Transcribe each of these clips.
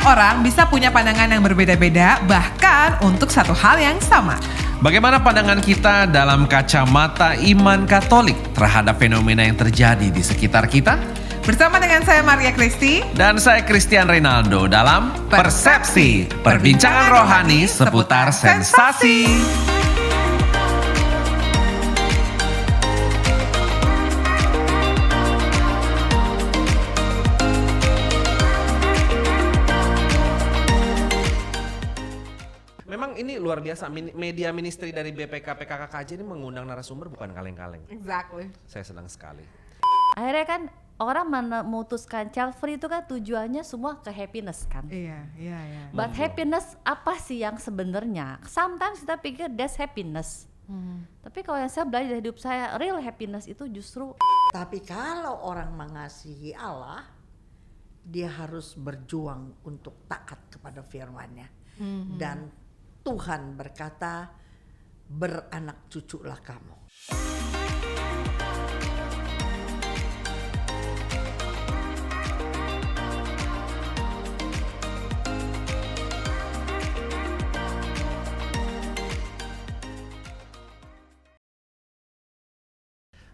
orang bisa punya pandangan yang berbeda-beda, bahkan untuk satu hal yang sama. Bagaimana pandangan kita dalam kacamata iman Katolik terhadap fenomena yang terjadi di sekitar kita? Bersama dengan saya Maria Kristi Dan saya Christian Reynaldo dalam Persepsi, perbincangan rohani seputar sensasi. Memang ini luar biasa, media ministry dari BPK PKKKJ ini mengundang narasumber bukan kaleng-kaleng. Exactly. Saya senang sekali. Akhirnya kan orang memutuskan child free itu kan tujuannya semua ke happiness kan. Iya. But happiness apa sih yang sebenarnya? Sometimes kita pikir that's happiness. Tapi kalau yang saya belajar dari hidup saya, real happiness itu justru. Tapi kalau orang mengasihi Allah, dia harus berjuang untuk taat kepada firman-Nya. Dan Tuhan berkata, beranak cuculah kamu.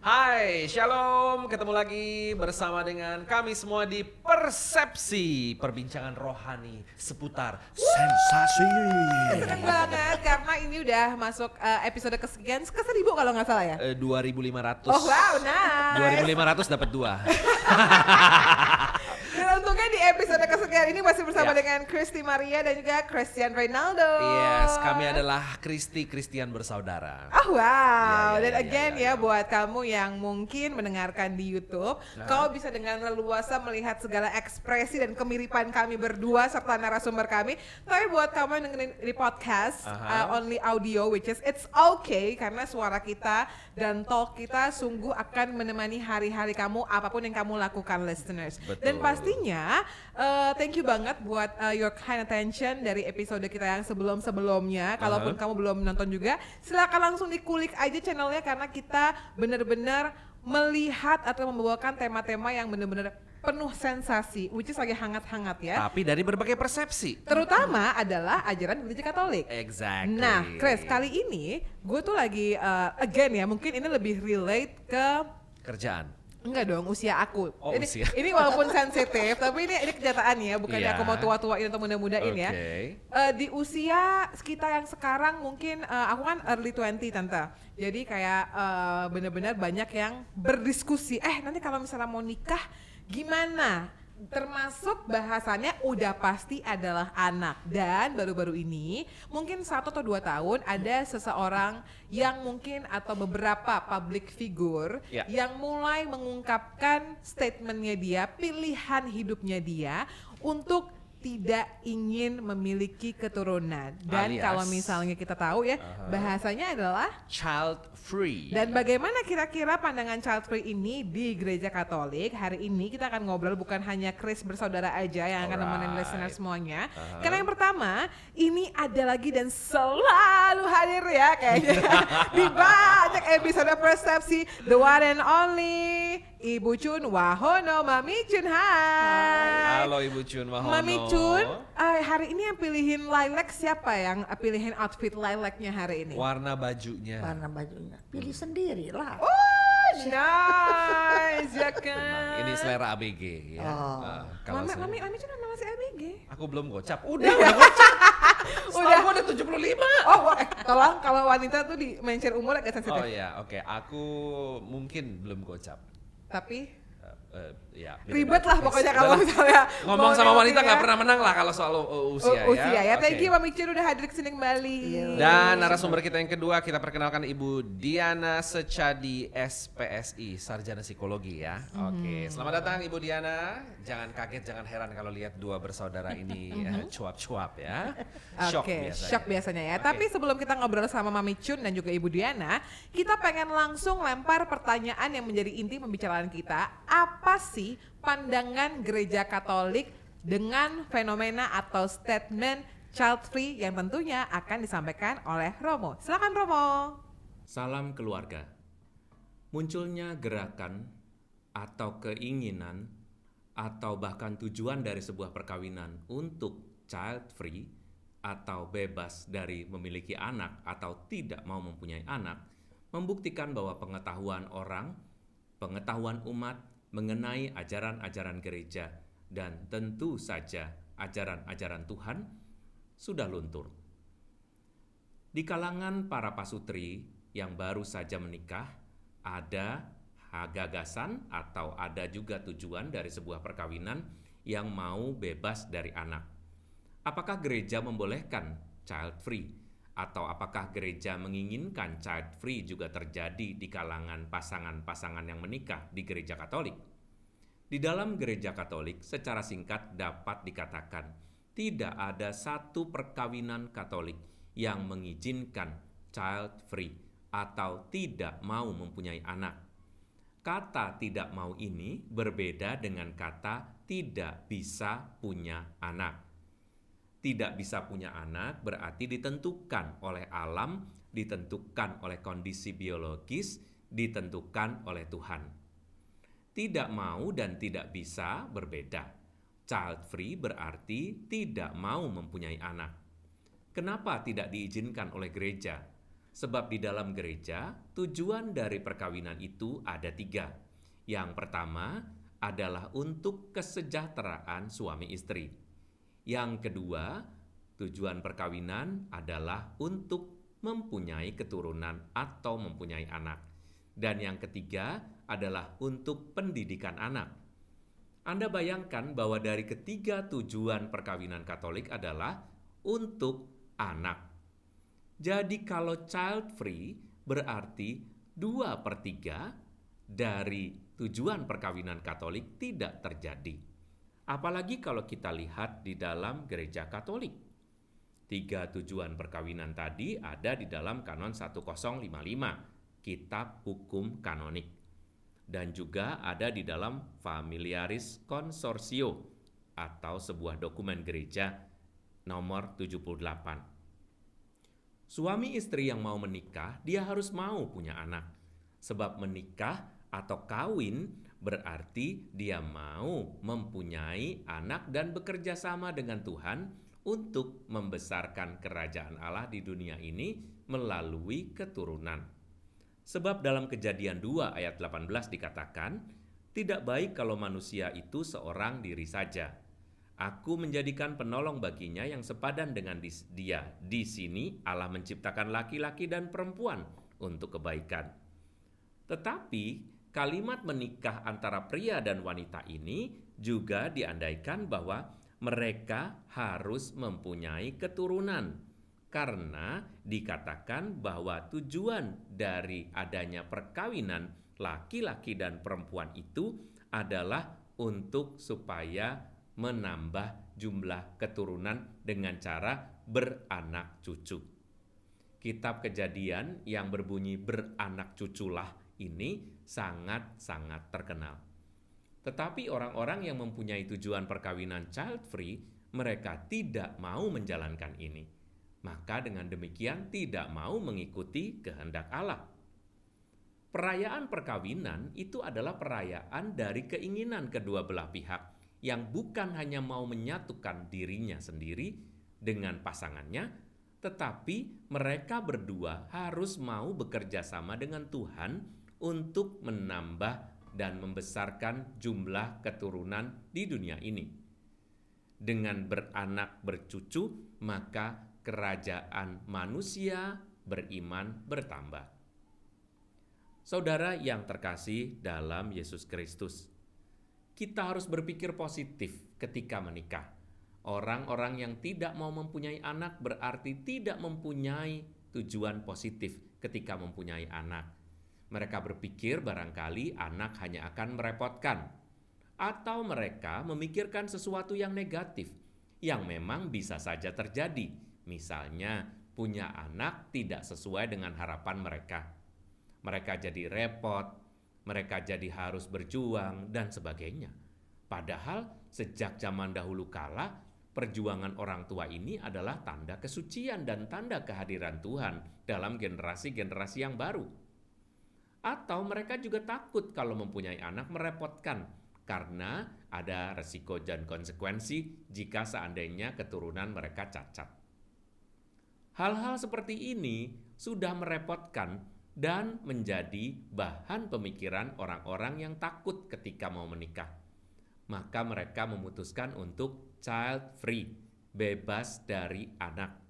Hai, shalom. Ketemu lagi bersama dengan kami semua di Persepsi, perbincangan rohani seputar sensasi. Seneng banget karena ini udah masuk episode kesekian, ke-1000 kalau nggak salah ya? 2.500. Oh wow, nice. 2.500 dapat 2. Dan untungnya di episode kesekian ini masih bersama dengan Christy Maria dan juga Christian Reynaldo. Yes, kami adalah Christian bersaudara. Oh wow, Ya, dan again buat kamu yang mungkin mendengarkan di YouTube, kau bisa dengan leluasa melihat segala ekspresi dan kemiripan kami berdua serta narasumber kami. Tapi buat kamu yang dengerin di podcast, only audio, which is it's okay karena suara kita dan talk kita sungguh akan menemani hari-hari kamu apapun yang kamu lakukan, listeners. Betul. Dan pastinya thank you banget buat your kind attention dari episode kita yang sebelum-sebelumnya. Kalaupun kamu belum nonton juga, silakan langsung dikulik aja channelnya karena kita benar-benar melihat atau membawakan tema-tema yang benar-benar penuh sensasi, which is lagi hangat-hangat ya. Tapi dari berbagai persepsi. Terutama adalah ajaran gereja Katolik. Exactly. Nah, Chris, kali ini gue tuh lagi again ya, mungkin ini lebih relate ke Kerjaan. enggak dong, usia aku. Oh, ini, usia. ini walaupun sensitif, tapi ini kenyataan ya, bukannya Iya. aku mau tua-tuain atau muda-mudain ya. Di usia kita yang sekarang mungkin aku kan early 20 tante. Jadi kayak benar-benar banyak yang berdiskusi. Nanti kalau misalnya mau nikah gimana? Termasuk bahasannya udah pasti adalah anak. Dan baru-baru ini mungkin 1 atau 2 tahun ada seseorang yang mungkin atau beberapa public figure yang mulai mengungkapkan statementnya dia, pilihan hidupnya dia untuk tidak ingin memiliki keturunan. Dan Alias, kalau misalnya kita tahu ya, bahasanya adalah child free. dan bagaimana kira-kira pandangan child free ini di gereja Katolik? Hari ini kita akan ngobrol bukan hanya Chris bersaudara aja yang akan nemenin listener semuanya. Karena yang pertama, ini ada lagi dan selalu hadir ya kayaknya di banyak episode Persepsi, the one and only Ibu Chun Wahono, Mami Chun, hai. Halo Ibu Chun Wahono. Mami Chun, hari ini yang pilihin lilac siapa yang pilihin outfit lilacnya hari ini? Warna bajunya. Warna bajunya, pilih sendiri lah. Oh, nice ya kan. Ini selera ABG ya. Kalau saya- Mami Chun sama masih ABG. Aku belum gocap. Udah gocap. Udah. Aku udah 75. Tolong kalau wanita tuh di mention umur agak sensitif. Oh iya, oke. Aku mungkin belum gocap. Tapi Ya. ribet lah pokoknya kalau misalnya ngomong mau sama wanita nengokin nggak ya. pernah menang lah kalau soal usia ya. Usia ya. Thank Oke. you Mami Chun udah hadir kesini kembali. Dan narasumber kita yang kedua kita perkenalkan Ibu Diana Secadi SPSI, Sarjana Psikologi ya. Oke, selamat datang Ibu Diana. Jangan kaget, jangan heran kalau lihat dua bersaudara ini cuap-cuap ya. Oke, shock biasanya ya. Oke. Tapi sebelum kita ngobrol sama Mami Chun dan juga Ibu Diana, kita pengen langsung lempar pertanyaan yang menjadi inti pembicaraan kita. Apa sih pandangan gereja Katolik dengan fenomena atau statement child free yang tentunya akan disampaikan oleh Romo? Silakan Romo. Salam keluarga. Munculnya gerakan atau keinginan atau bahkan tujuan dari sebuah perkawinan untuk child free atau bebas dari memiliki anak atau tidak mau mempunyai anak, membuktikan bahwa pengetahuan orang, pengetahuan umat mengenai ajaran-ajaran gereja dan tentu saja ajaran-ajaran Tuhan sudah luntur. Di kalangan para pasutri yang baru saja menikah, ada gagasan atau ada juga tujuan dari sebuah perkawinan yang mau bebas dari anak. Apakah gereja membolehkan child free? Atau apakah gereja menginginkan child free juga terjadi di kalangan pasangan-pasangan yang menikah di gereja Katolik? Di dalam gereja Katolik, secara singkat dapat dikatakan, tidak ada satu perkawinan Katolik yang mengizinkan child free atau tidak mau mempunyai anak. Kata tidak mau ini berbeda dengan kata tidak bisa punya anak. Tidak bisa punya anak berarti ditentukan oleh alam, ditentukan oleh kondisi biologis, ditentukan oleh Tuhan. Tidak mau dan tidak bisa berbeda. Child free berarti tidak mau mempunyai anak. Kenapa tidak diizinkan oleh gereja? Sebab di dalam gereja, tujuan dari perkawinan itu ada 3. Yang pertama adalah untuk kesejahteraan suami istri. Yang kedua, tujuan perkawinan adalah untuk mempunyai keturunan atau mempunyai anak. Dan yang ketiga adalah untuk pendidikan anak. Anda bayangkan bahwa dari ketiga tujuan perkawinan Katolik adalah untuk anak. Jadi kalau child free berarti 2/3 dari tujuan perkawinan Katolik tidak terjadi. Apalagi kalau kita lihat di dalam gereja Katolik. 3 tujuan perkawinan tadi ada di dalam Kanon 1055, Kitab Hukum Kanonik. Dan juga ada di dalam Familiaris Consortio atau sebuah dokumen gereja nomor 78. Suami istri yang mau menikah, dia harus mau punya anak. Sebab menikah atau kawin berarti dia mau mempunyai anak dan bekerja sama dengan Tuhan untuk membesarkan kerajaan Allah di dunia ini melalui keturunan. Sebab dalam Kejadian 2 ayat 18 dikatakan, tidak baik kalau manusia itu seorang diri saja. Aku menjadikan penolong baginya yang sepadan dengan dia. Di sini Allah menciptakan laki-laki dan perempuan untuk kebaikan. Tetapi kalimat menikah antara pria dan wanita ini juga diandaikan bahwa mereka harus mempunyai keturunan. Karena dikatakan bahwa tujuan dari adanya perkawinan laki-laki dan perempuan itu adalah untuk supaya menambah jumlah keturunan dengan cara beranak cucu. Kitab Kejadian yang berbunyi beranak cuculah ini sangat-sangat terkenal. Tetapi orang-orang yang mempunyai tujuan perkawinan child free, mereka tidak mau menjalankan ini. Maka dengan demikian tidak mau mengikuti kehendak Allah. Perayaan perkawinan itu adalah perayaan dari keinginan kedua belah pihak yang bukan hanya mau menyatukan dirinya sendiri dengan pasangannya, tetapi mereka berdua harus mau bekerja sama dengan Tuhan untuk menambah dan membesarkan jumlah keturunan di dunia ini. Dengan beranak bercucu, maka kerajaan manusia beriman bertambah. Saudara yang terkasih dalam Yesus Kristus, kita harus berpikir positif ketika menikah. Orang-orang yang tidak mau mempunyai anak berarti tidak mempunyai tujuan positif ketika mempunyai anak. Mereka berpikir barangkali anak hanya akan merepotkan, atau mereka memikirkan sesuatu yang negatif yang memang bisa saja terjadi. Misalnya, punya anak tidak sesuai dengan harapan mereka. Mereka jadi repot, mereka jadi harus berjuang, dan sebagainya. Padahal sejak zaman dahulu kala, perjuangan orang tua ini adalah tanda kesucian dan tanda kehadiran Tuhan dalam generasi-generasi yang baru. Atau mereka juga takut kalau mempunyai anak merepotkan, karena ada resiko dan konsekuensi jika seandainya keturunan mereka cacat. Hal-hal seperti ini sudah merepotkan dan menjadi bahan pemikiran orang-orang yang takut ketika mau menikah. Maka mereka memutuskan untuk child free, bebas dari anak.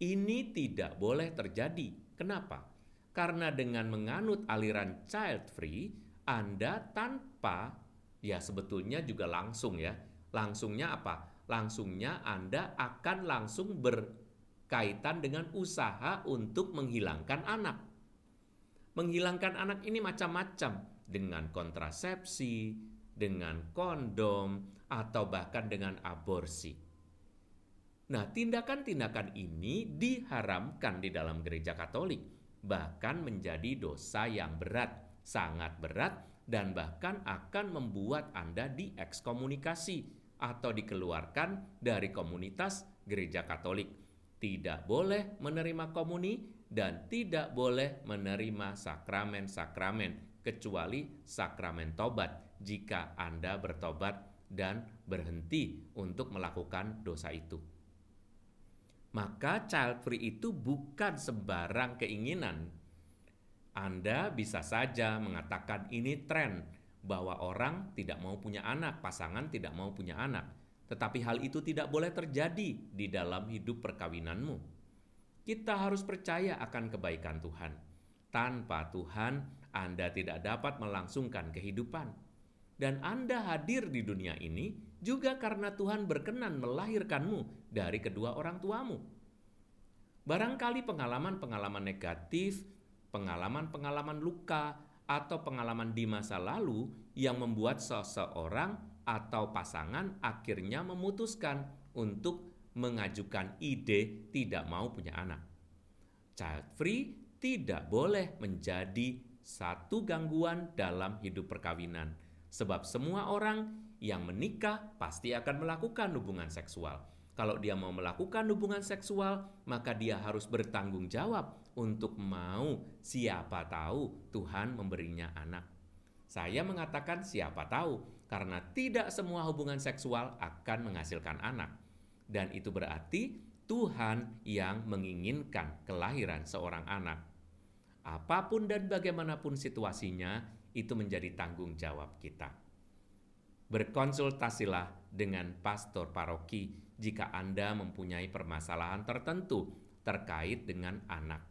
Ini tidak boleh terjadi. Kenapa? Karena dengan menganut aliran child free, Anda tanpa, ya sebetulnya juga langsung ya. Langsungnya apa? Langsungnya Anda akan langsung berkaitan dengan usaha untuk menghilangkan anak. Menghilangkan anak ini macam-macam, dengan kontrasepsi, dengan kondom, atau bahkan dengan aborsi. Nah, tindakan-tindakan ini diharamkan di dalam gereja Katolik, bahkan menjadi dosa yang berat, sangat berat, dan bahkan akan membuat Anda diekskomunikasi atau dikeluarkan dari komunitas gereja Katolik. Tidak boleh menerima komuni dan tidak boleh menerima sakramen-sakramen kecuali sakramen tobat jika Anda bertobat dan berhenti untuk melakukan dosa itu. Maka child free itu bukan sembarang keinginan. Anda bisa saja mengatakan ini tren bahwa orang tidak mau punya anak, pasangan tidak mau punya anak. Tetapi hal itu tidak boleh terjadi di dalam hidup perkawinanmu. Kita harus percaya akan kebaikan Tuhan. Tanpa Tuhan, Anda tidak dapat melangsungkan kehidupan. Dan Anda hadir di dunia ini juga karena Tuhan berkenan melahirkanmu dari kedua orang tuamu. Barangkali pengalaman-pengalaman negatif, pengalaman-pengalaman luka, atau pengalaman di masa lalu yang membuat seseorang atau pasangan akhirnya memutuskan untuk mengajukan ide tidak mau punya anak. Child free tidak boleh menjadi satu gangguan dalam hidup perkawinan, sebab semua orang yang menikah pasti akan melakukan hubungan seksual. Kalau dia mau melakukan hubungan seksual, maka dia harus bertanggung jawab untuk mau, siapa tahu Tuhan memberinya anak. Saya mengatakan siapa tahu, karena tidak semua hubungan seksual akan menghasilkan anak. Dan itu berarti Tuhan yang menginginkan kelahiran seorang anak. Apapun dan bagaimanapun situasinya, itu menjadi tanggung jawab kita. Berkonsultasilah dengan pastor paroki jika Anda mempunyai permasalahan tertentu terkait dengan anak.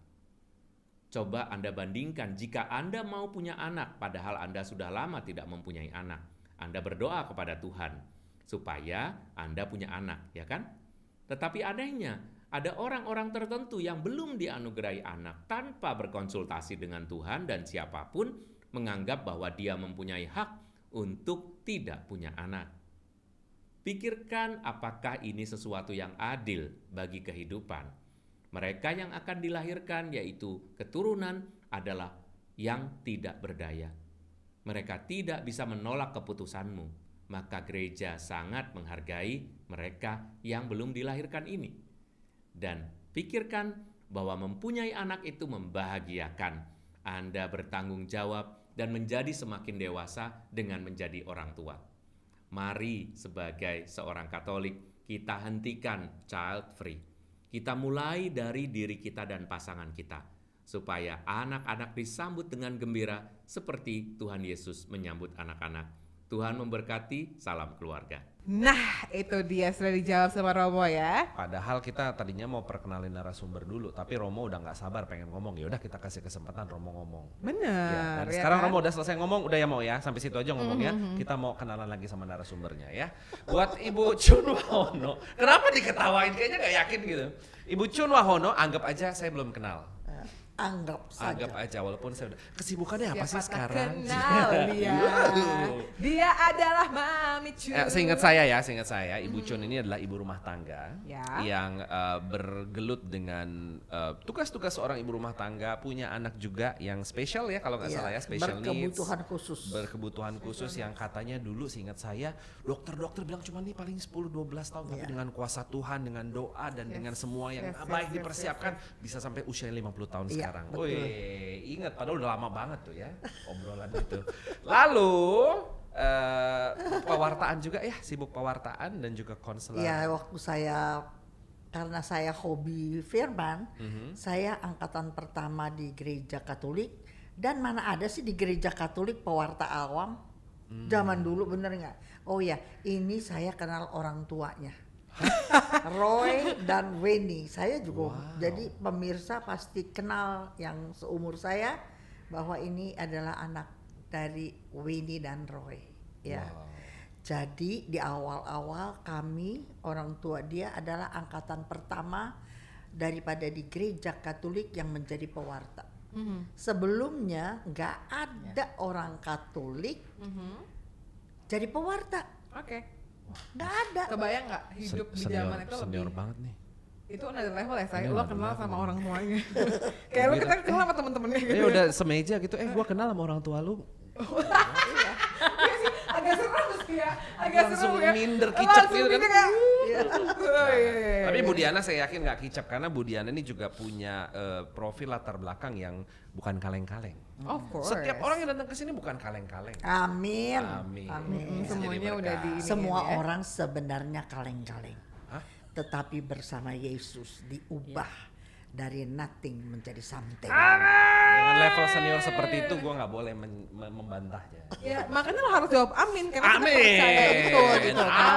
Coba Anda bandingkan jika Anda mau punya anak padahal Anda sudah lama tidak mempunyai anak. Anda berdoa kepada Tuhan supaya Anda punya anak, ya kan? Tetapi anehnya, ada orang-orang tertentu yang belum dianugerahi anak tanpa berkonsultasi dengan Tuhan dan siapapun menganggap bahwa dia mempunyai hak untuk tidak punya anak. Pikirkan apakah ini sesuatu yang adil bagi kehidupan. Mereka yang akan dilahirkan yaitu keturunan adalah yang tidak berdaya. Mereka tidak bisa menolak keputusanmu, maka gereja sangat menghargai mereka yang belum dilahirkan ini. Dan pikirkan bahwa mempunyai anak itu membahagiakan. Anda bertanggung jawab dan menjadi semakin dewasa dengan menjadi orang tua. Mari sebagai seorang Katolik kita hentikan child free. Kita mulai dari diri kita dan pasangan kita, supaya anak-anak disambut dengan gembira seperti Tuhan Yesus menyambut anak-anak. Tuhan memberkati, salam keluarga. Nah, itu dia sudah dijawab sama Romo ya. Padahal kita tadinya mau perkenalin narasumber dulu, tapi Romo udah nggak sabar pengen ngomong. Ya udah kita kasih kesempatan Romo ngomong. Bener. Ya, dan ya sekarang kan? Romo udah selesai ngomong, udah ya mau ya, sampai situ aja ngomongnya. Kita mau kenalan lagi sama narasumbernya ya. Buat Ibu Chun Wahono, kenapa diketawain? Kayaknya nggak yakin gitu. Ibu Chun Wahono, anggap aja saya belum kenal. Anggap saja. Anggap aja, walaupun saya udah kesibukannya apa sih Siapa tak sekarang? kenal dia. Dia adalah Mami Chun. Seingat saya, Ibu Chun ini adalah ibu rumah tangga Ya. yang bergelut dengan tugas-tugas seorang ibu rumah tangga, punya anak juga yang spesial ya kalau nggak Iya, salah ya, special needs. berkebutuhan khusus. Berkebutuhan khusus yang katanya dulu seingat saya dokter-dokter bilang cuma nih paling 10-12 tahun, tapi Iya. dengan kuasa Tuhan, dengan doa dan dengan semua yang Yes, baik yes, dipersiapkan bisa sampai usia 50 tahun Iya, sekarang. betul. Wih, ingat padahal udah lama banget tuh ya obrolan itu. Lalu pewartaan juga ya, sibuk pewartaan dan juga konselor. Ya waktu karena saya hobi firman, saya angkatan pertama di gereja Katolik, dan mana ada sih di gereja Katolik pewarta awam? Zaman dulu bener nggak? Oh ya, ini saya kenal orang tuanya. Roy dan Weni, saya juga jadi pemirsa pasti kenal yang seumur saya bahwa ini adalah anak dari Weni dan Roy, ya. Jadi di awal-awal kami orang tua dia adalah angkatan pertama daripada di gereja Katolik yang menjadi pewarta. Sebelumnya nggak ada orang Katolik jadi pewarta, Oke. nggak ada. Kebayang nggak hidup di zaman itu senior lebih banget nih. itu another level ya saya. Ini Lo another kenal level. sama orang tuanya. Kayak lo kita kenal sama temen-temennya gitu. Udah semeja gitu, gua kenal sama orang tua lu. Iya sih, agak serem sih ya. Agak Langsung serem ya. minder, kicep Langsung gitu kan. minder kayak, oh, iya. Tapi Bu Diana saya yakin nggak kicap karena Bu Diana ini juga punya profil latar belakang yang bukan kaleng-kaleng. Of course. Setiap orang yang datang ke sini bukan kaleng-kaleng. Amin. Amin. Amin. Bisa jadi Semuanya berkah. udah di Semua ini ya. orang sebenarnya kaleng-kaleng, Hah? tetapi bersama Yesus diubah dari nothing menjadi something. Dengan level senior seperti itu gue nggak boleh membantahnya. Ya, makanya lo harus jawab amin karena kita Amin. percaya itu gitu kan.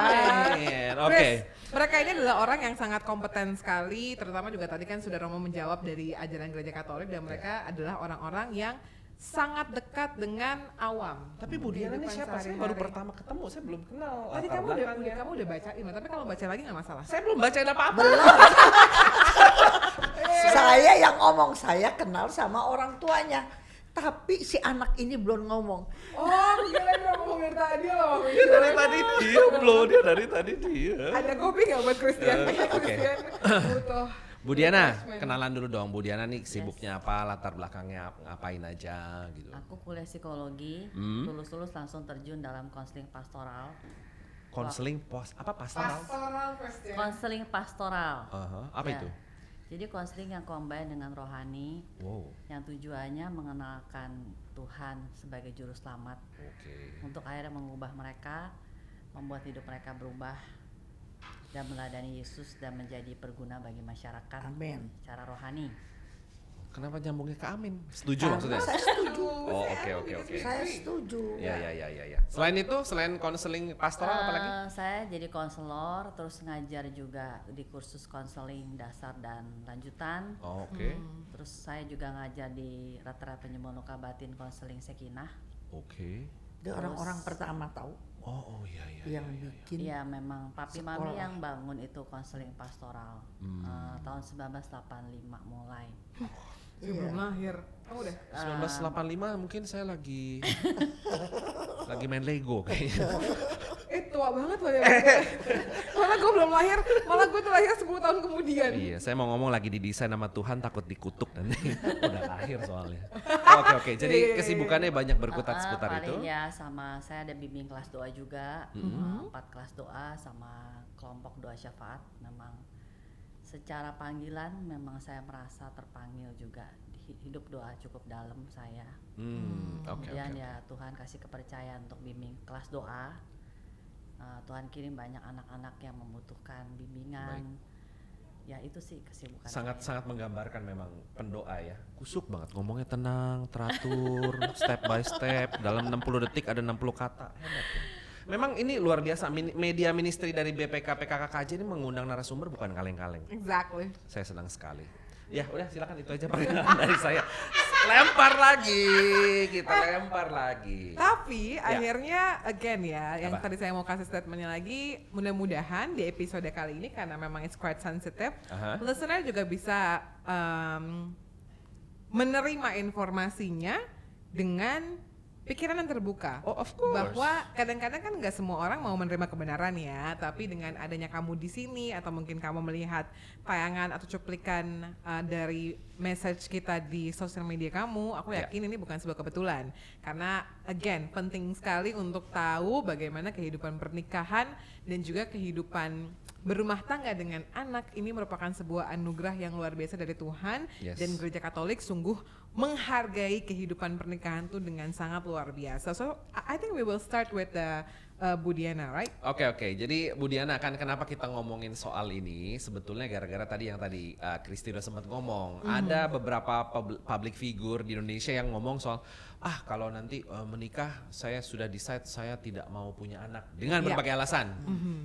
Amin. Oke. Chris, mereka ini adalah orang yang sangat kompeten sekali, terutama juga tadi kan sudah Romo menjawab dari ajaran gereja Katolik dan mereka adalah orang-orang yang sangat dekat dengan awam. Tapi Bu Diana ini Kehidupan siapa? Saya sehari-hari. baru pertama ketemu, saya belum kenal. Tadi latar belakangnya. kamu udah bacain, tapi kalau baca lagi nggak masalah. Saya belum baca apa-apa. Saya yang ngomong, saya kenal sama orang tuanya. Tapi si anak ini belum ngomong. Oh, kira udah ngomong dari tadi loh. Dia dari tadi diem loh, dia dari tadi diem. Ada kopi nggak buat Christian? Oke. Christian butuh. Bu Diana, refreshment. kenalan dulu dong. Bu Diana nih sibuknya apa, latar belakangnya ngapain aja gitu. Aku kuliah psikologi, lulus-lulus langsung terjun dalam konseling pastoral. Konseling pastoral? Pastoral Christian. Konseling pastoral. Apa Ya. itu? Jadi konseling yang combine dengan rohani, Wow. yang tujuannya mengenalkan Tuhan sebagai juru selamat Oke. untuk akhirnya mengubah mereka, membuat hidup mereka berubah dan meladani Yesus dan menjadi perguna bagi masyarakat Amin. secara rohani. Kenapa nyambungnya ke Amin? Setuju maksudnya? Saya setuju. Oh, oke. Saya setuju. Ya. Selain itu, selain konseling pastoral apa lagi? Saya jadi konselor, terus ngajar juga di kursus konseling dasar dan lanjutan. Oh, oke. Terus saya juga ngajar di Rata-Rata Penyembuhan Luka Batin konseling Sekinah. Oke. Dia orang-orang pertama tahu Oh, iya. yang bikin. Iya, memang papi Sekolah. mami yang bangun itu konseling pastoral. Tahun 1985 mulai. Sebelum lahir. Oh udah. 1985 mungkin saya lagi main Lego kayaknya. Tua banget loh ya. Malah gue belum lahir, malah gue tuh lahir 10 tahun kemudian. Iya, saya mau ngomong lagi didesain sama Tuhan takut dikutuk nanti. Udah lahir soalnya. Oke. Jadi kesibukannya banyak berkutat seputar itu. Paling ya sama saya ada bimbing kelas doa juga, 4 kelas doa sama kelompok doa syafaat. Memang secara panggilan memang saya merasa terpanggil juga, hidup doa cukup dalam saya. Oke. Kemudian ya Tuhan kasih kepercayaan untuk bimbing kelas doa. Tuhan kirim banyak anak-anak yang membutuhkan bimbingan. Ya itu sih kesibukan saya. Sangat menggambarkan memang pendoa ya. Kusuk banget ngomongnya, tenang, teratur, step by step. Dalam 60 detik ada 60 kata. Hebat ya. Memang ini luar biasa, media ministry dari BPK PKKKJ ini mengundang narasumber bukan kaleng-kaleng. Exactly. Saya senang sekali. Ya udah silakan, itu aja perkenalan dari saya. Lempar lagi. Tapi akhirnya again ya, yang Apa? tadi saya mau kasih statementnya lagi, mudah-mudahan di episode kali ini karena memang it's quite sensitive, listener juga bisa menerima informasinya dengan pikiran yang terbuka. Oh, of course. Bahwa kadang-kadang kan nggak semua orang mau menerima kebenaran ya, tapi dengan adanya kamu di sini atau mungkin kamu melihat tayangan atau cuplikan dari message kita di sosial media kamu, aku Ya. yakin ini bukan sebuah kebetulan. Karena again, penting sekali untuk tahu bagaimana kehidupan pernikahan dan juga kehidupan berumah tangga dengan anak ini merupakan sebuah anugerah yang luar biasa dari Tuhan. Yes. Dan Gereja Katolik sungguh menghargai kehidupan pernikahan itu dengan sangat luar biasa. So I think we will start with the Bu Diana, right? Oke. Jadi Bu Diana, kan kenapa kita ngomongin soal ini? Sebetulnya gara-gara tadi yang Kristi udah sempat ngomong, ada beberapa public figure di Indonesia yang ngomong soal kalau nanti menikah saya sudah decide saya tidak mau punya anak dengan Iya. berbagai alasan.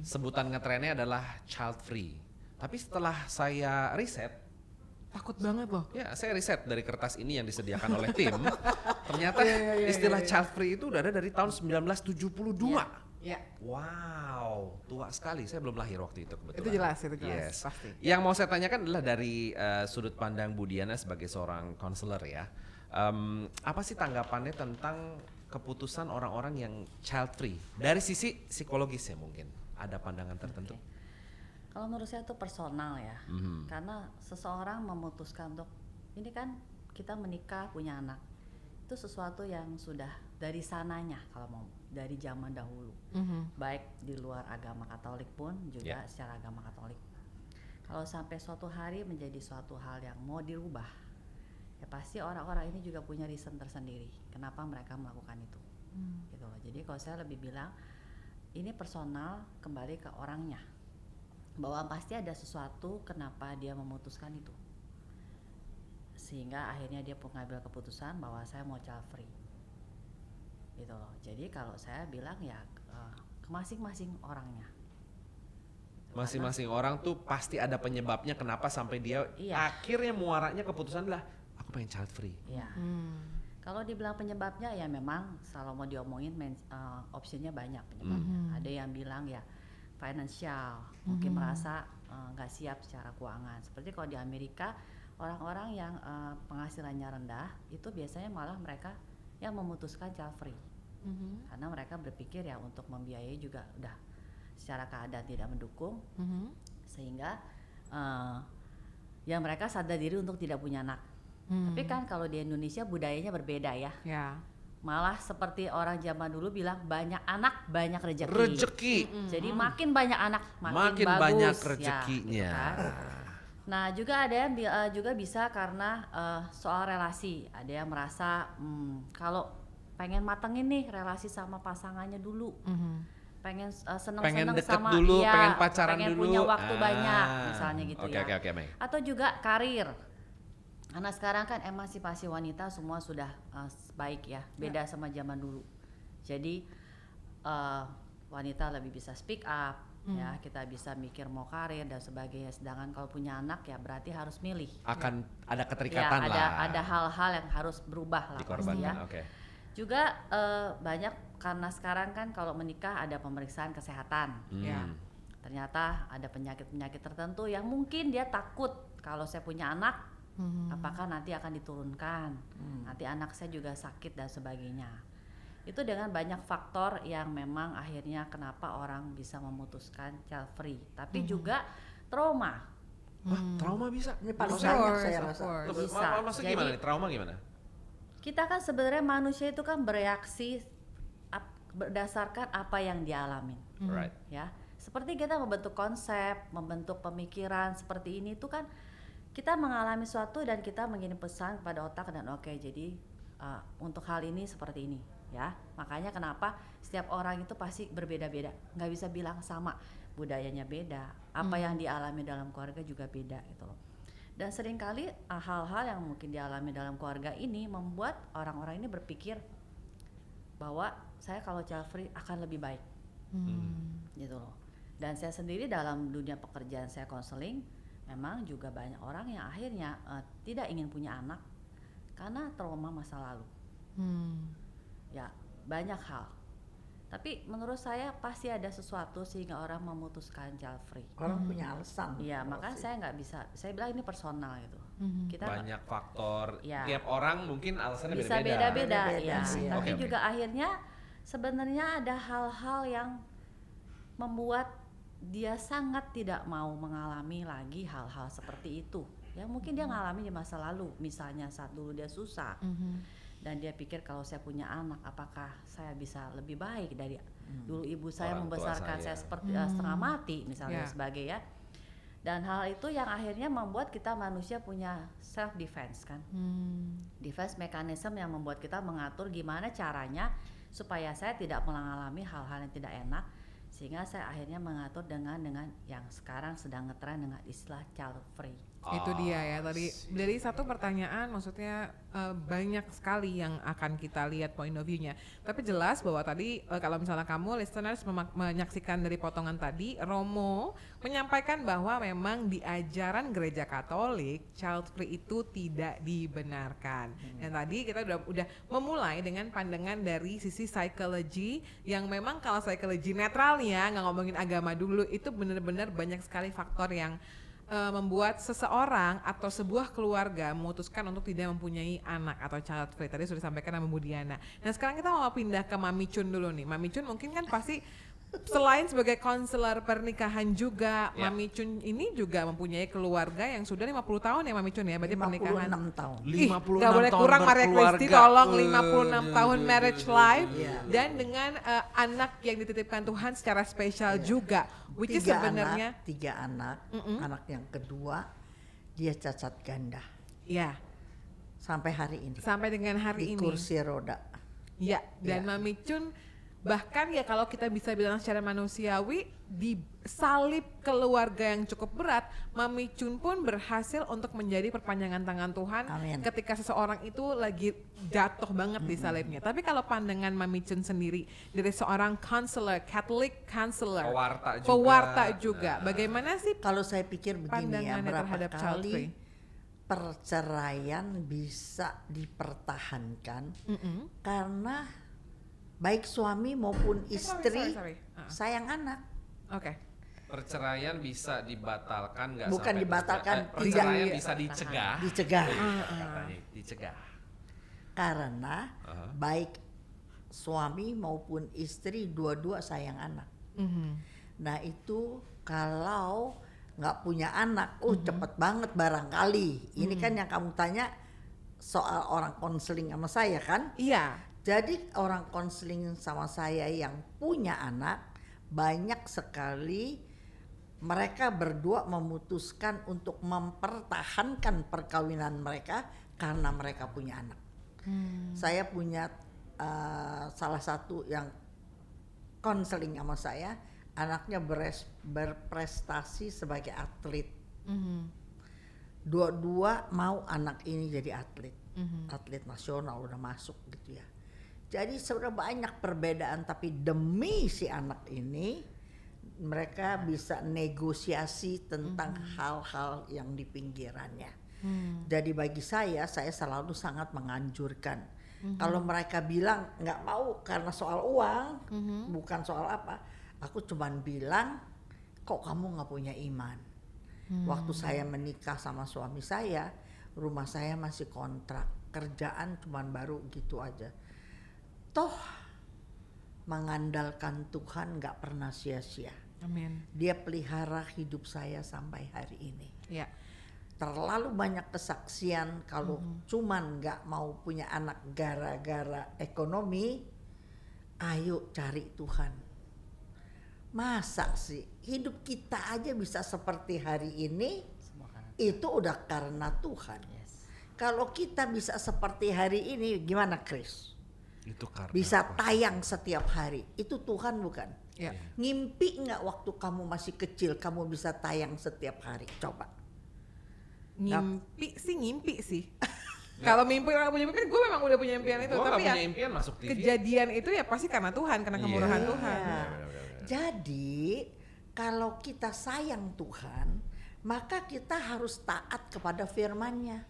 Sebutan ngetrennya adalah child free. Tapi setelah saya riset, Takut banget loh. ya saya riset dari kertas ini yang disediakan oleh tim, ternyata istilah child free itu udah ada dari tahun 1972. Ya. Wow, tua sekali. Saya belum lahir waktu itu kebetulan. Itu jelas, Yes. pasti. Yang mau saya tanyakan adalah dari sudut pandang Bu Diana sebagai seorang konselor ya. Apa sih tanggapannya tentang keputusan orang-orang yang child free? Dari sisi psikologis ya mungkin. Ada pandangan tertentu? Oke. Kalau menurut saya itu personal ya, karena seseorang memutuskan untuk ini kan kita menikah punya anak itu sesuatu yang sudah dari sananya kalau mau dari zaman dahulu, baik di luar agama Katolik pun juga secara agama Katolik. Kalau sampai suatu hari menjadi suatu hal yang mau dirubah, ya pasti orang-orang ini juga punya reason tersendiri kenapa mereka melakukan itu, gitu loh. Jadi kalau saya lebih bilang ini personal, kembali ke orangnya, bahwa pasti ada sesuatu kenapa dia memutuskan itu, sehingga akhirnya dia mengambil keputusan bahwa saya mau child free, gitu loh. Jadi kalau saya bilang ya ke masing-masing orangnya. Masing-masing orang tuh pasti ada penyebabnya kenapa sampai dia Iya. akhirnya muaranya keputusan adalah aku pengen child free. Iya. Kalau dibilang penyebabnya ya memang kalau mau diomongin opsinya banyak penyebabnya. Ada yang bilang ya financial, mungkin merasa nggak siap secara keuangan. Seperti kalau di Amerika orang-orang yang penghasilannya rendah itu biasanya malah mereka yang memutuskan child free, karena mereka berpikir ya untuk membiayai juga udah secara keadaan tidak mendukung, sehingga ya mereka sadar diri untuk tidak punya anak. Tapi kan kalau di Indonesia budayanya berbeda ya. Ya. Malah seperti orang zaman dulu bilang banyak anak banyak rezeki. Rezeki. Jadi makin banyak anak makin bagus, banyak ya, rezekinya. gitu kan. Nah juga ada yang juga bisa karena soal relasi. Ada yang merasa kalau pengen matengin nih relasi sama pasangannya dulu, pengen Pengen seneng-seneng deket sama dulu, iya, pengen pacaran pengen dulu. punya waktu banyak, misalnya gitu Oke, ya. Oke, Mei. Atau juga karir. Karena sekarang kan emansipasi wanita semua sudah baik ya, beda sama zaman dulu. Jadi wanita lebih bisa speak up, ya kita bisa mikir mau karir dan sebagainya. Sedangkan kalau punya anak ya berarti harus milih. Akan ada Ya, keterikatan lah. ada hal-hal yang harus berubah lah pasti dikorbankan. ya. Oke. Juga banyak karena sekarang kan kalau menikah ada pemeriksaan kesehatan. Ya. Ternyata ada penyakit-penyakit tertentu yang mungkin dia takut kalau saya punya anak. Apakah nanti akan diturunkan, nanti anak saya juga sakit dan sebagainya. Itu dengan banyak faktor yang memang akhirnya kenapa orang bisa memutuskan child free. Tapi juga trauma. Wah, trauma bisa. Ini paling Of banyak course, saya of rasa. course. Bisa. Maksudnya Jadi- gimana nih? Trauma gimana? Kita kan sebenarnya manusia itu kan bereaksi berdasarkan apa yang dialamin, Right. ya. Seperti kita membentuk konsep, membentuk pemikiran seperti ini itu kan kita mengalami sesuatu dan kita mengirim pesan kepada otak dan oke, jadi untuk hal ini seperti ini, ya. Makanya kenapa setiap orang itu pasti berbeda-beda, nggak bisa bilang sama, budayanya beda, apa yang dialami dalam keluarga juga beda gitu loh. Dan seringkali hal-hal yang mungkin dialami dalam keluarga ini membuat orang-orang ini berpikir bahwa saya kalau child free akan lebih baik, gitu loh. Dan saya sendiri dalam dunia pekerjaan saya konseling, memang juga banyak orang yang akhirnya tidak ingin punya anak karena trauma masa lalu. Ya banyak hal. Tapi menurut saya pasti ada sesuatu sehingga orang memutuskan child free. Orang punya alasan. Iya, makanya saya nggak bisa. Saya bilang ini personal gitu. Kita Banyak faktor. Ya. Tiap orang mungkin alasannya bisa beda-beda. beda-beda, Beda-beda ya. sih, Tapi Oke, oke. juga akhirnya sebenarnya ada hal-hal yang membuat dia sangat tidak mau mengalami lagi hal-hal seperti itu. ya mungkin dia ngalami di masa lalu, misalnya saat dulu dia susah dan dia pikir kalau saya punya anak apakah saya bisa lebih baik dari dulu ibu saya Orang tua membesarkan saya. saya seperti setengah mati misalnya Ya. sebagai ya. Dan hal itu yang akhirnya membuat kita manusia punya self defense kan. Defense mechanism yang membuat kita mengatur gimana caranya supaya saya tidak mengalami hal-hal yang tidak enak, sehingga saya akhirnya mengatur dengan yang sekarang sedang ngetren dengan istilah child free. Itu dia ya tadi dari satu pertanyaan maksudnya banyak sekali yang akan kita lihat point of view-nya. Tapi jelas bahwa tadi kalau misalnya kamu listeners menyaksikan dari potongan tadi, Romo menyampaikan bahwa memang di ajaran gereja Katolik child free itu tidak dibenarkan. Dan tadi kita udah memulai dengan pandangan dari sisi psikologi yang memang kalau psikologi netralnya nggak ngomongin agama dulu itu benar-benar banyak sekali faktor yang membuat seseorang atau sebuah keluarga memutuskan untuk tidak mempunyai anak atau child free. Tadi sudah disampaikan sama Bu Diana. Nah sekarang kita mau pindah ke Mami Chun dulu nih. Mami Chun mungkin kan pasti selain sebagai konselor pernikahan juga, Ya. Mami Chun ini juga mempunyai keluarga yang sudah 50 tahun ya Mami Chun ya, berarti pernikahan. 56 tahun. Ih, 56 gak boleh tahun kurang Maria Christi, berkeluarga. tolong 56 tahun marriage life Iya. dan dengan anak yang dititipkan Tuhan secara spesial juga, which is sebenarnya tiga anak, anak yang kedua dia cacat ganda ya sampai hari ini sampai dengan hari di ini. kursi roda. Ya, dan Ya. Mami Chun bahkan ya kalau kita bisa bilang secara manusiawi di salib keluarga yang cukup berat, Mami Chun pun berhasil untuk menjadi perpanjangan tangan Tuhan Amin. ketika seseorang itu lagi jatuh banget di salibnya. Tapi kalau pandangan Mami Chun sendiri dari seorang counselor, Catholic counselor, Pewarta juga. juga, bagaimana sih Kalau saya pikir begini ya, pandangannya berapa terhadap child free? kali perceraian bisa dipertahankan karena baik suami maupun istri sorry. sayang anak. Oke. Perceraian bisa dibatalkan nggak? Bukan sampai dibatalkan, perceraian tidak. bisa dicegah. Dicegah Katanya dicegah. karena baik suami maupun istri dua-dua sayang anak. Nah itu kalau nggak punya anak, cepet banget barangkali. Ini kan yang kamu tanya soal orang konseling sama saya kan? Iya. Jadi orang konseling sama saya yang punya anak banyak sekali mereka berdua memutuskan untuk mempertahankan perkawinan mereka karena mereka punya anak. Saya punya salah satu yang konseling sama saya, anaknya berprestasi sebagai atlet. Dua-dua mau anak ini jadi atlet, atlet nasional udah masuk gitu ya. Jadi sebenarnya banyak perbedaan tapi demi si anak ini mereka bisa negosiasi tentang hal-hal yang di pinggirannya. Jadi bagi saya selalu sangat menganjurkan kalau mereka bilang nggak mau karena soal uang, bukan soal apa, aku cuman bilang kok kamu nggak punya iman. Waktu saya menikah sama suami saya, rumah saya masih kontrak, kerjaan cuman baru gitu aja. Toh mengandalkan Tuhan nggak pernah sia-sia. Amin. Dia pelihara hidup saya sampai hari ini. Ya. Terlalu banyak kesaksian kalau cuman nggak mau punya anak gara-gara ekonomi, ayo cari Tuhan. Masa sih hidup kita aja bisa seperti hari ini, Semua karena itu udah karena Tuhan. yes. Kalau kita bisa seperti hari ini, gimana Chris? Itu karena Bisa tayang setiap hari, itu Tuhan bukan? Ya. Ngimpi nggak waktu kamu masih kecil kamu bisa tayang setiap hari? Coba. Ngimpi sih. Kalau mimpi orang punya mimpi, gue memang udah punya impian itu. Gua nggak Tapi ya punya impian masuk TV. kejadian itu ya pasti karena Tuhan, karena kemurahan Iya. Tuhan. Iya. Jadi kalau kita sayang Tuhan, maka kita harus taat kepada firman-Nya.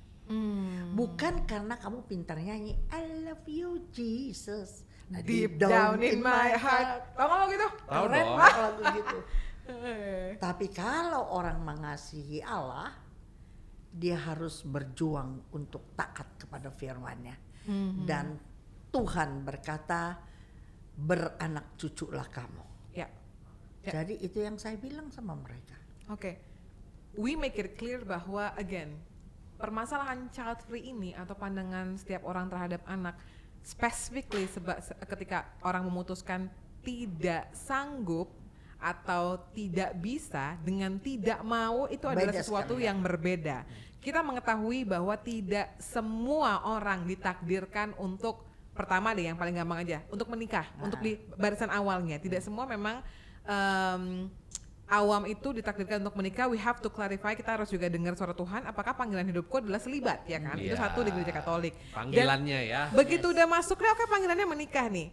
Bukan karena kamu pintar nyanyi I love you Jesus Deep down in my heart. Tahu nggak lo gitu? Tahu Keren dong. banget lagu gitu. Tapi kalau orang mengasihi Allah, dia harus berjuang untuk taat kepada firman-Nya. Dan Tuhan berkata, beranak cuculah kamu. Ya. Ya. Jadi itu yang saya bilang sama mereka. Oke. We make it clear bahwa again permasalahan child free ini atau pandangan setiap orang terhadap anak, specifically ketika orang memutuskan tidak sanggup atau tidak bisa dengan tidak mau, itu adalah Beda sesuatu sekali, ya. yang berbeda. Kita mengetahui bahwa tidak semua orang ditakdirkan untuk, pertama deh yang paling gampang aja, untuk menikah, untuk di barisan awalnya. Tidak semua memang awam itu ditakdirkan untuk menikah. We have to clarify, kita harus juga dengar suara Tuhan, apakah panggilan hidupku adalah selibat, ya kan? Itu Iya. satu di gereja Katolik. Panggilannya ya. Begitu udah masuk deh, oke panggilannya menikah nih.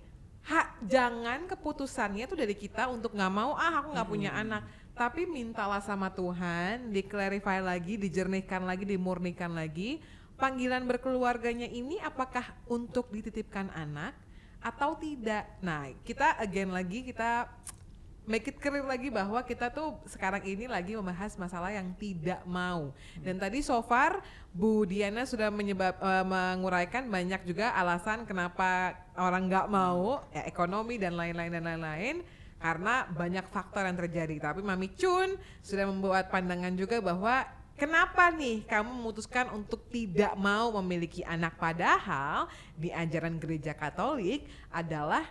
Jangan keputusannya tuh dari kita untuk nggak mau, aku nggak punya anak. Tapi mintalah sama Tuhan, di-clarify lagi, dijernihkan lagi, dimurnikan lagi. Panggilan berkeluarganya ini apakah untuk dititipkan anak atau tidak? Nah, kita make it clear lagi bahwa kita tuh sekarang ini lagi membahas masalah yang tidak mau. Dan tadi so far Bu Diana sudah menguraikan banyak juga alasan kenapa orang nggak mau, ya ekonomi dan lain-lain. Karena banyak faktor yang terjadi. Tapi Mami Chun sudah membuat pandangan juga bahwa kenapa nih kamu memutuskan untuk tidak mau memiliki anak, padahal di ajaran gereja Katolik adalah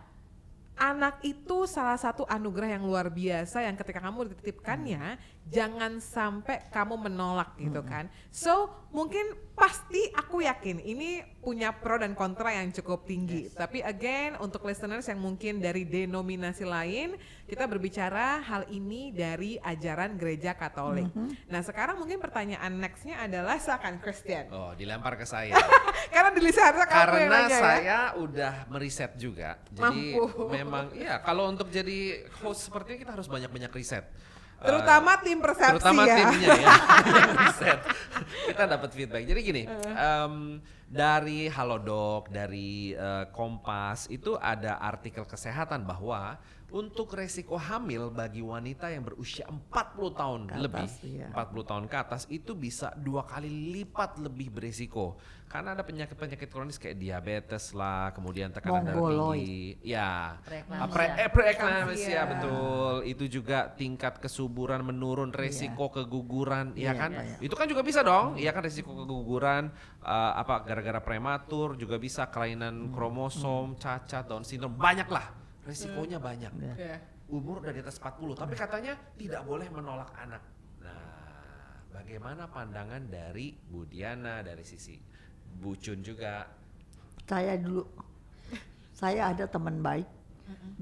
anak itu salah satu anugerah yang luar biasa yang ketika kamu dititipkannya jangan sampai kamu menolak gitu kan. So mungkin pasti aku yakin ini punya pro dan kontra yang cukup tinggi. Tapi again untuk listeners yang mungkin dari denominasi lain, kita berbicara hal ini dari ajaran gereja Katolik. Nah sekarang mungkin pertanyaan nextnya adalah silakan Christian. Oh, dilempar ke saya. Karena di listener kamu yang Karena nanya ya. saya udah meriset juga. Jadi Mampu. memang ya kalau untuk jadi host seperti ini kita harus banyak-banyak riset. Terutama tim persepsi Terutama ya. timnya ya. Riset. Kita dapat feedback. Jadi gini, dari Halodoc, dari Kompas itu ada artikel kesehatan bahwa untuk resiko hamil bagi wanita yang berusia 40 tahun Ke lebih, atas, iya. 40 tahun ke atas itu bisa 2 kali lipat lebih beresiko. Karena ada penyakit-penyakit kronis kayak diabetes lah, kemudian tekanan darah Mongoloid. tinggi. Ya. Preeklamsia. Preeklamsia Iya. betul. Itu juga tingkat kesuburan menurun, resiko keguguran, ya Iya, kan? iya. Itu kan juga bisa dong, ya kan resiko keguguran gara-gara prematur, juga bisa kelainan kromosom, cacat, Down syndrome, banyak lah. Resikonya banyak. Iya. Umur udah di atas 40, tapi katanya tidak boleh menolak anak. Nah, bagaimana pandangan dari Bu Diana, dari sisi Bu Chun juga? Saya ada teman baik,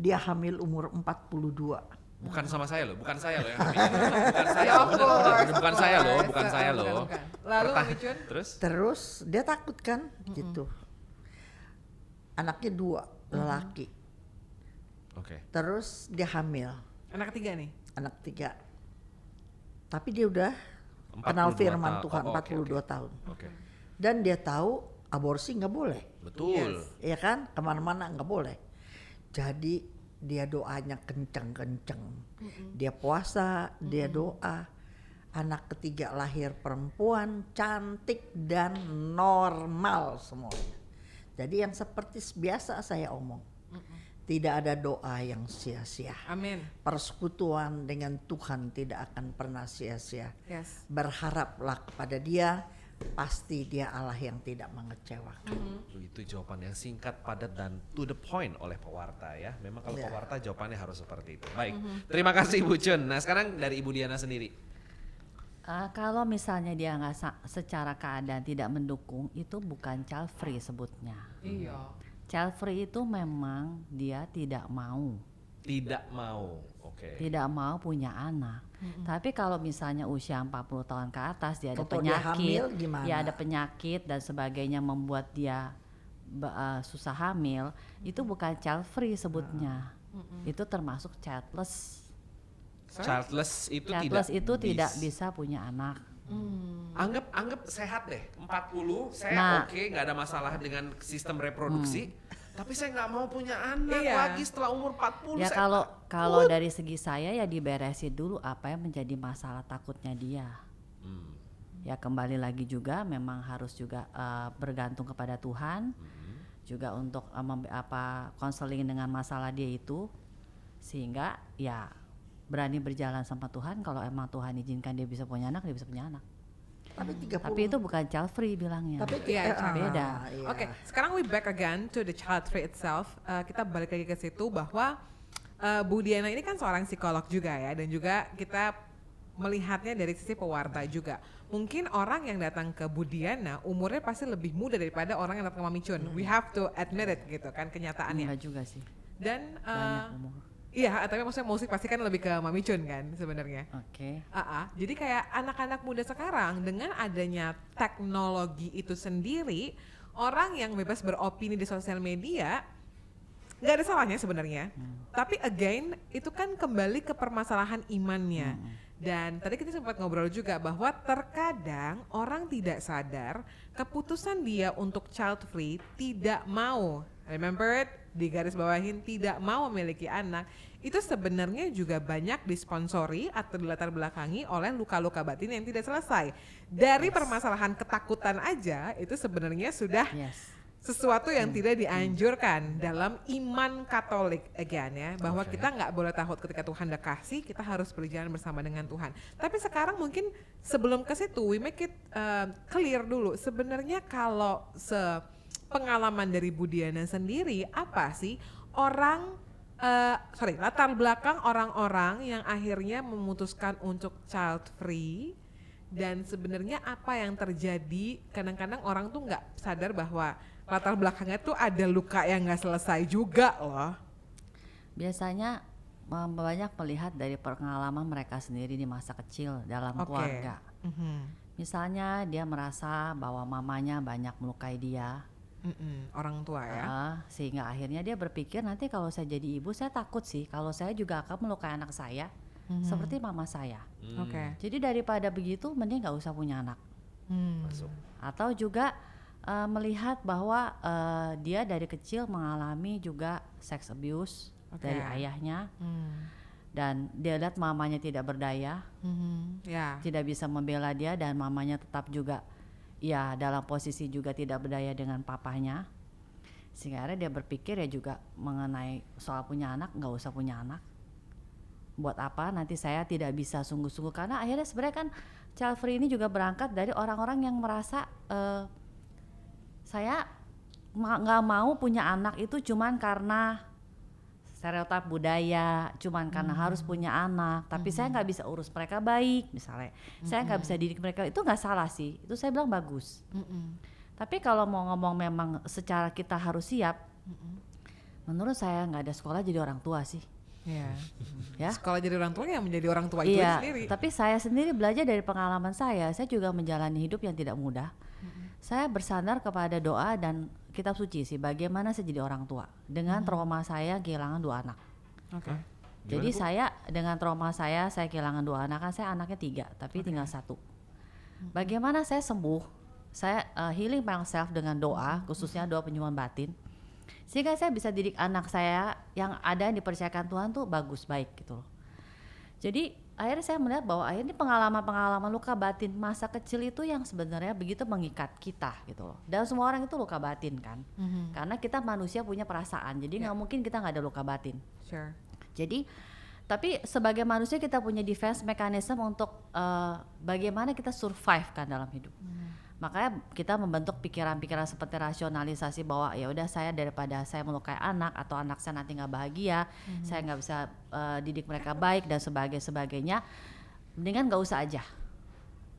dia hamil umur 42. Bukan sama saya loh, bukan saya loh yang hamil. Bukan saya loh, bener, bukan saya loh, bukan saya loh. Bukan. Lalu Mami Chun? Terus? Terus dia takut kan gitu. Anaknya 2 lelaki. Oke. Terus dia hamil, Anak ketiga nih. anak 3. Tapi dia udah 42 kenal firman tahun. Tuhan, Oh, oke, 42 oke. tahun. Oke. Dan dia tahu aborsi nggak boleh. Betul. Ya kan, kemana-mana nggak boleh. Jadi dia doanya kenceng-kenceng. Dia puasa, dia doa. Anak ketiga lahir perempuan, cantik dan normal semuanya. Jadi yang seperti biasa saya omong, tidak ada doa yang sia-sia. Amin. Persekutuan dengan Tuhan tidak akan pernah sia-sia. Yes. Berharaplah kepada Dia, pasti Dia Allah yang tidak mengecewakan. Itu jawaban yang singkat, padat, dan to the point oleh pewarta ya. Memang kalau Ya. pewarta jawabannya harus seperti itu. Baik, terima kasih Ibu Chun. Nah sekarang dari Ibu Diana sendiri. Kalau misalnya dia nggak secara keadaan tidak mendukung, itu bukan child free sebutnya. Iya. Child free itu memang dia tidak mau. Tidak mau, oke. Tidak mau punya anak. Tapi kalau misalnya usia 40 tahun ke atas dia ada Atau dia penyakit, hamil gimana? ya ada penyakit dan sebagainya membuat dia susah hamil, itu bukan child free sebutnya. Itu termasuk childless. Childless itu Childless itu tidak bisa. bisa punya anak. Anggap sehat deh. 40 saya Nah. oke, nggak ada masalah dengan sistem reproduksi. Tapi saya nggak mau punya anak Iya. lagi setelah umur 40. Ya saya kalau dari segi saya ya diberesin dulu apa yang menjadi masalah takutnya dia. Ya kembali lagi juga memang harus juga bergantung kepada Tuhan. Juga untuk konseling dengan masalah dia itu sehingga ya berani berjalan sama Tuhan. Kalau emang Tuhan izinkan dia bisa punya anak, dia bisa punya anak. Tapi 30. Tapi itu bukan child free bilangnya. Tapi Iya, beda. iya. Oke, sekarang we back again to the child free itself. Kita balik lagi ke situ bahwa Bu Diana ini kan seorang psikolog juga ya, dan juga kita melihatnya dari sisi pewarta juga. Mungkin orang yang datang ke Bu Diana umurnya pasti lebih muda daripada orang yang datang ke Mami Chun. We have to admit it gitu kan kenyataannya. Enggak juga sih. Dan Banyak umur. iya, tapi maksudnya musik pasti kan lebih ke Mami Chun kan sebenarnya. Oke. Jadi kayak anak-anak muda sekarang dengan adanya teknologi itu sendiri, orang yang bebas beropini di sosial media nggak ada salahnya sebenarnya. Tapi again itu kan kembali ke permasalahan imannya. Dan tadi kita sempat ngobrol juga bahwa terkadang orang tidak sadar keputusan dia untuk child free tidak mau, remember it, di garis bawahin tidak mau memiliki anak, itu sebenarnya juga banyak disponsori atau dilatar belakangi oleh luka-luka batin yang tidak selesai. Dari permasalahan ketakutan aja itu sebenarnya sudah Yes. sesuatu yang tidak dianjurkan dalam iman Katolik again ya, bahwa kita nggak boleh takut ketika Tuhan udah kasih, kita harus berjalan bersama dengan Tuhan. Tapi sekarang mungkin sebelum ke situ we make it clear dulu, sebenarnya kalau pengalaman dari Bu Diana sendiri apa sih latar belakang orang-orang yang akhirnya memutuskan untuk child free, dan sebenarnya apa yang terjadi? Kadang-kadang orang tuh nggak sadar bahwa latar belakangnya tuh ada luka yang nggak selesai juga loh. Biasanya banyak melihat dari pengalaman mereka sendiri di masa kecil dalam Oke. keluarga. Misalnya dia merasa bahwa mamanya banyak melukai dia, Orang tua ya. sehingga akhirnya dia berpikir nanti kalau saya jadi ibu saya takut sih kalau saya juga akan melukai anak saya seperti mama saya. Oke. Jadi daripada begitu mending nggak usah punya anak. Masuk. Atau juga melihat bahwa dia dari kecil mengalami juga sex abuse dari ayahnya, dan dia lihat mamanya tidak berdaya, Ya. tidak bisa membela dia, dan mamanya tetap juga ya dalam posisi juga tidak berdaya dengan papanya, sehingga akhirnya dia berpikir ya juga mengenai soal punya anak, nggak usah punya anak, buat apa nanti saya tidak bisa sungguh-sungguh. Karena akhirnya sebenarnya kan child free ini juga berangkat dari orang-orang yang merasa saya nggak mau punya anak itu cuman karena stereotip budaya, cuman karena harus punya anak, tapi saya nggak bisa urus mereka baik misalnya, saya nggak bisa didik mereka, itu nggak salah sih, itu saya bilang bagus. Tapi kalau mau ngomong memang secara kita harus siap, menurut saya nggak ada sekolah jadi orang tua sih. Ya. Ya. Sekolah jadi orang tua yang menjadi orang tua itu Iya, sendiri. tapi saya sendiri belajar dari pengalaman saya juga menjalani hidup yang tidak mudah. Saya bersandar kepada doa dan kitab suci sih, bagaimana saya jadi orang tua dengan trauma saya kehilangan 2 anak. Oke. Jadi saya dengan trauma saya kehilangan 2 anak, kan saya anaknya 3 tapi tinggal 1. Bagaimana saya sembuh, saya healing myself dengan doa, khususnya doa penyembuhan batin, sehingga saya bisa didik anak saya yang ada yang dipercayakan Tuhan tuh bagus, baik gitu loh. Jadi akhirnya saya melihat bahwa akhirnya pengalaman-pengalaman luka batin masa kecil itu yang sebenarnya begitu mengikat kita gitu loh. Dan semua orang itu luka batin kan, karena kita manusia punya perasaan, jadi nggak mungkin kita nggak ada luka batin. Sure. Jadi tapi sebagai manusia kita punya defense mechanism untuk bagaimana kita survive kan dalam hidup. Makanya kita membentuk pikiran-pikiran seperti rasionalisasi bahwa ya udah, saya daripada saya melukai anak atau anak saya nanti nggak bahagia, saya nggak bisa didik mereka baik dan sebagainya, mendingan nggak usah aja,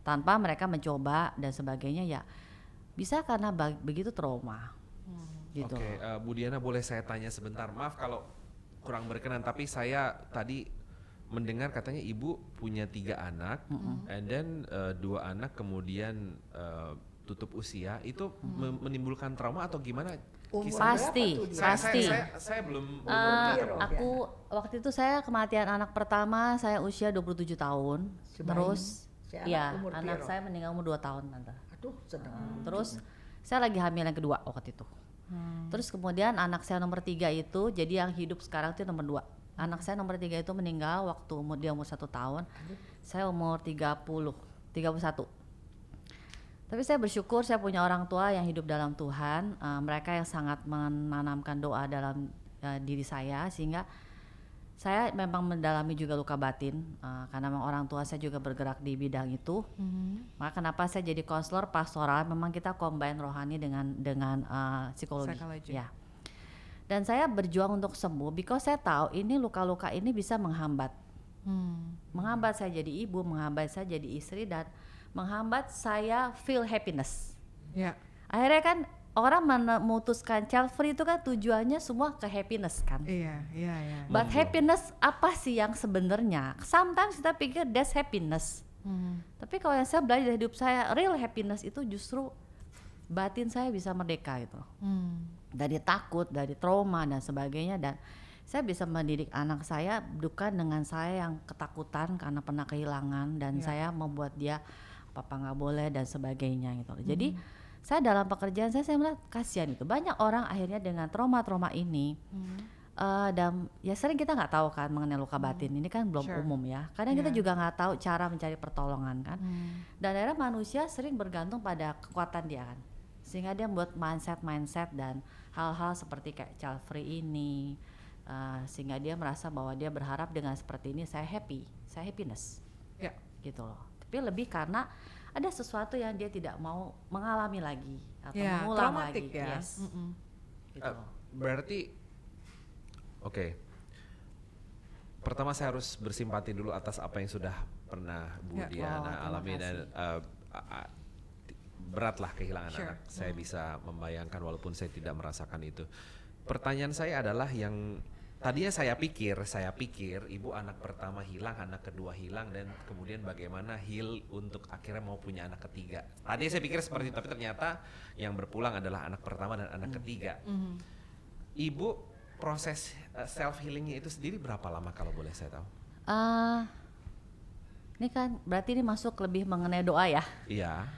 tanpa mereka mencoba dan sebagainya, ya bisa karena begitu trauma. Gitu. Oke, Bu Diana boleh saya tanya sebentar? Maaf kalau kurang berkenan, tapi saya tadi mendengar katanya ibu punya 3 anak, and then 2 anak kemudian tutup usia, itu menimbulkan trauma atau gimana? Umur Pasti, berapa tuh dia? pasti. Saya belum Zero. Aku waktu itu saya kematian anak pertama saya usia 27 tahun. Si Terus bayi. Si anak ya umur anak piro? saya meninggal umur 2 tahun tante. Aduh, sedang. Terus saya lagi hamil yang kedua waktu itu. Terus kemudian anak saya nomor 3 itu, jadi yang hidup sekarang itu nomor 2. Anak saya nomor 3 itu meninggal waktu dia umur 1 tahun. Saya umur 31. Tapi saya bersyukur saya punya orang tua yang hidup dalam Tuhan. Mereka yang sangat menanamkan doa dalam diri saya, sehingga Saya memang mendalami juga luka batin karena memang orang tua saya juga bergerak di bidang itu. Maka kenapa saya jadi konselor pastoral, memang kita combine rohani dengan psikologi. Ya. Dan saya berjuang untuk sembuh because saya tahu ini luka-luka ini bisa menghambat. Menghambat saya jadi ibu, menghambat saya jadi istri, dan menghambat saya feel happiness. Ya. Akhirnya kan orang memutuskan child free itu kan tujuannya semua ke happiness kan. Iya. But happiness apa sih yang sebenarnya? Sometimes kita pikir that's happiness. Tapi kalau yang saya belajar dari hidup saya, real happiness itu justru batin saya bisa merdeka gitu. Dari takut, dari trauma dan sebagainya, dan saya bisa mendidik anak saya bukan dengan saya yang ketakutan karena pernah kehilangan dan saya membuat dia apa nggak boleh dan sebagainya gitu. Jadi saya dalam pekerjaan saya melihat kasihan itu banyak orang akhirnya dengan trauma-trauma ini dan ya sering kita nggak tahu kan mengenai luka batin ini kan belum umum ya. Kadang kita juga nggak tahu cara mencari pertolongan kan. Dan akhirnya manusia sering bergantung pada kekuatan dia kan, sehingga dia membuat mindset dan hal-hal seperti kayak child free ini sehingga dia merasa bahwa dia berharap dengan seperti ini saya happiness gitu loh. Tapi lebih karena ada sesuatu yang dia tidak mau mengalami lagi atau mengulang lagi. Ya. Yes. Gitu. Berarti oke. Pertama saya harus bersimpati dulu atas apa yang sudah pernah Bu Diana alami dan beratlah kehilangan anak. Saya bisa membayangkan walaupun saya tidak merasakan itu. Pertanyaan saya adalah yang tadinya saya pikir ibu anak pertama hilang, anak kedua hilang, dan kemudian bagaimana heal untuk akhirnya mau punya anak ketiga. Tadinya saya pikir seperti itu, tapi ternyata yang berpulang adalah anak pertama dan anak ketiga. Ibu proses self healingnya itu sendiri berapa lama kalau boleh saya tahu? Ini kan berarti ini masuk lebih mengenai doa ya. Iya.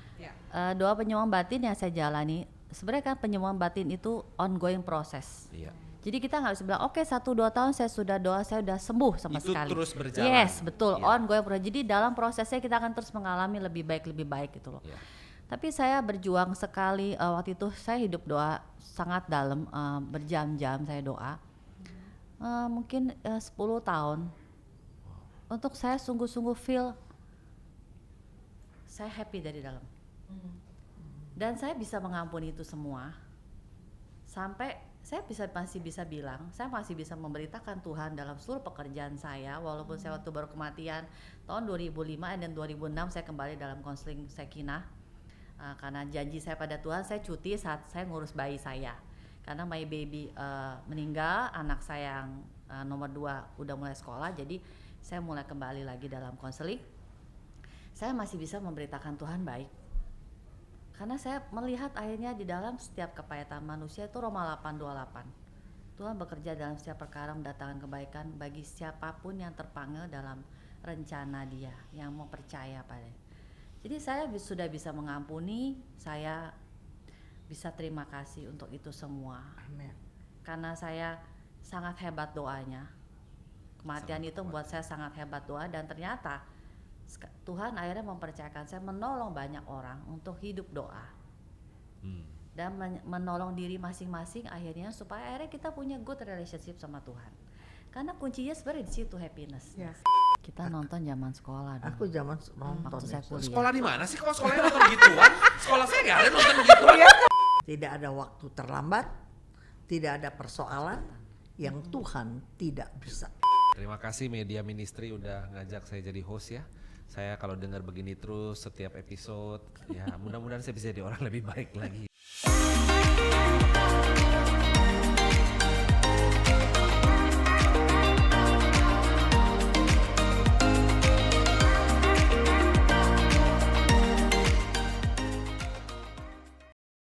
Doa penyembuhan batin yang saya jalani, sebenarnya kan penyembuhan batin itu ongoing proses. Iya. Jadi kita nggak bisa bilang oke 1-2 tahun saya sudah doa saya sudah sembuh sama itu sekali. Itu terus berjalan. Yes, betul. Ongoing proses. Jadi dalam prosesnya kita akan terus mengalami lebih baik gitu loh. Tapi saya berjuang sekali waktu itu saya hidup doa sangat dalam, berjam-jam saya doa. Mungkin 10 tahun. Untuk saya sungguh-sungguh feel saya happy dari dalam. Dan saya bisa mengampuni itu semua. Sampai saya masih bisa bilang, saya masih bisa memberitakan Tuhan dalam seluruh pekerjaan saya, walaupun saya waktu baru kematian tahun 2005 dan 2006 saya kembali dalam konseling Sekinah karena janji saya pada Tuhan, saya cuti saat saya ngurus bayi saya karena my baby meninggal, anak saya yang nomor 2 udah mulai sekolah, jadi saya mulai kembali lagi dalam konseling. Saya masih bisa memberitakan Tuhan baik. Karena saya melihat akhirnya di dalam setiap kepahitan manusia itu Roma 8:28. Tuhan bekerja dalam setiap perkara mendatangkan kebaikan bagi siapapun yang terpanggil dalam rencana Dia, yang mau percaya padanya. Jadi saya sudah bisa mengampuni, saya bisa terima kasih untuk itu semua. Amin. Karena saya sangat hebat doanya. Kematian itu membuat saya sangat hebat doa, dan ternyata Tuhan akhirnya mempercayakan saya menolong banyak orang untuk hidup doa dan menolong diri masing-masing akhirnya supaya akhirnya kita punya good relationship sama Tuhan. Karena kuncinya sebenarnya di situ happiness. Kita nonton zaman sekolah dulu. Aku zaman nonton. Waktu saya kuliah. Sekolah di mana sih? Kalau sekolahnya nonton gituan? Sekolah saya nggak ada nonton gituan. Tidak ada waktu terlambat, tidak ada persoalan yang Tuhan tidak bisa. Terima kasih Media Ministry udah ngajak saya jadi host ya. Saya kalau dengar begini terus setiap episode, ya mudah-mudahan saya bisa jadi orang lebih baik lagi.